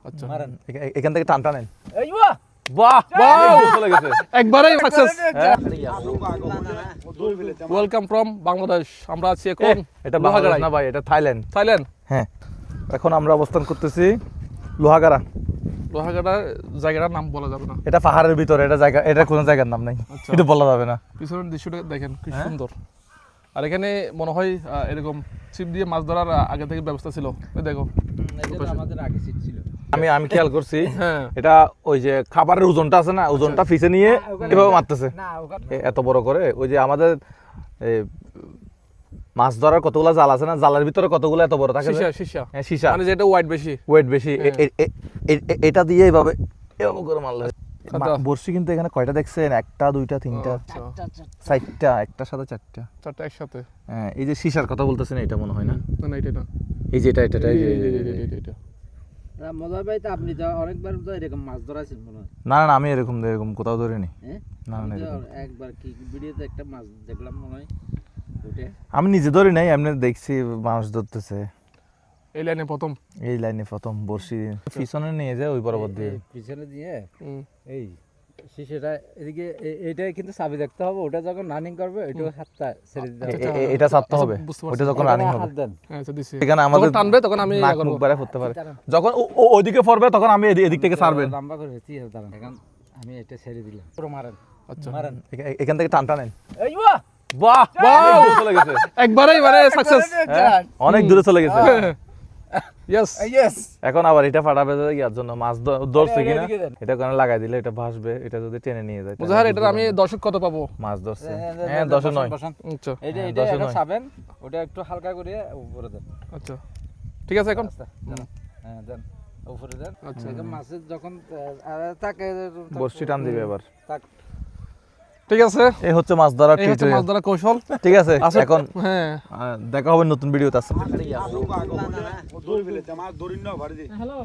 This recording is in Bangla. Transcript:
আচ্ছা এখান থেকে টান টানেন। বাহ বাহ চলে গেছে একবারেই সাকসেস ওয়েলকাম ফ্রম বাংলাদেশ আমরা আছি এখন এটা বাংলাদেশ না ভাই, এটা থাইল্যান্ড। থাইল্যান্ড। হ্যাঁ, এখন আমরা অবস্থান করতেছি লোহাগাড়া। লোহাগাড়ার জায়গাটার নাম বলা যাবে না, এটা পাহাড়ের ভিতরে, এটা জায়গা, এটা কোনো জায়গার নাম নাই, এটা বলা যাবে না। পিছনের দৃশ্যটা দেখেন কি সুন্দর। আর এখানে মনে হয় এরকম ছিপ দিয়ে মাছ ধরার আগে থেকে ব্যবস্থা ছিল। এই দেখো আমাদের আগে সিট ছিল। আমি খেয়াল করছি, হ্যাঁ এটা ওই যে খাবারের ওজনটা আছে না, ওজনটা ফিসে নিয়ে এভাবে মারতেছে এত বড় করে। ওই যে আমাদের মাছ ধরার কতগুলা জাল আছে না, জালের ভিতরে কতগুলো এত বড় থাকে, সীসা হ্যাঁ সীসা, মানে যেটা ওয়েট বেশি এটা দিয়ে এভাবে এভাবে করে মারলে বর্ষি। কিন্তু এখানে কয়টা দেখছেন? একটা, দুইটা, তিনটা, চারটা, একটার সাথে চারটা একসাথে। হ্যাঁ, এই যে সীসার কথা বলতেছেন, এটা মনে হয় না, না এটা না, এই যে এটা মজা ভাই, তো আপনি তো অনেকবার তো এরকম মাছ ধরাছেন মনে হয়। না না, আমি এরকম কোথাও ধরিনি। না না, একবার কি ভিডিওতে একটা মাছ দেখলাম মনে হয়, ওটা আমি নিজে ধরি নাই, এমনি দেখছি মানুষ ধরতেছে। এই লাইনে প্রথম বর্ষি পিছনে নিয়ে যায় ওই বরাবর দিয়ে, পিছনে দিয়ে এই শিশেটা এদিকে, এইটাই কিন্তু চাবি দেখতে হবে। ওটা যখন রানিং করবে ওইটা হাতটা ছেড়ে দিতে হবে, এটা ছাড়তে হবে, ওটা যখন রানিং হবে। এখানে আমাদের টানবে তখন আমি নাক মুখ বাইরে ফুটতে পারে, যখন ওইদিকে পড়বে তখন আমি এদিক থেকে ছাড়বেন। লম্বা করে হয়েছি দাঁড়ান, এখন আমি এটা ছেড়ে দিলাম, পুরো মারেন। আচ্ছা মারেন, এখান থেকে টান টানেন। বাহ বাহ চলে গেছে একবারেই মানে সাকসেস, অনেক দূরে চলে গেছে। ইয়েস এখন আবার এটা ফাটাবে ইয়ার জন্য, মাছ ধরছে কিনা এটা ওখানে লাগাই দিলে এটা ভাসবে, এটা যদি টেনে নিয়ে যায়। মুজাহার, এটা আমি দর্শক কত পাবো? মাছ ধরছে, হ্যাঁ 10-9। আচ্ছা এইটা এখন ছাবেন, ওটা একটু হালকা করে উপরে দেন। আচ্ছা ঠিক আছে, এখন হ্যাঁ দেন উপরে দেন। আচ্ছা এখন মাছের যখন তাকে বর্ষি টান দিবে এবার। ঠিক আছে, এই হচ্ছে মাছ ধরার এই হচ্ছে মাছ ধরা কৌশল। ঠিক আছে, এখন হ্যাঁ দেখা হবে নতুন ভিডিওতে। হ্যালো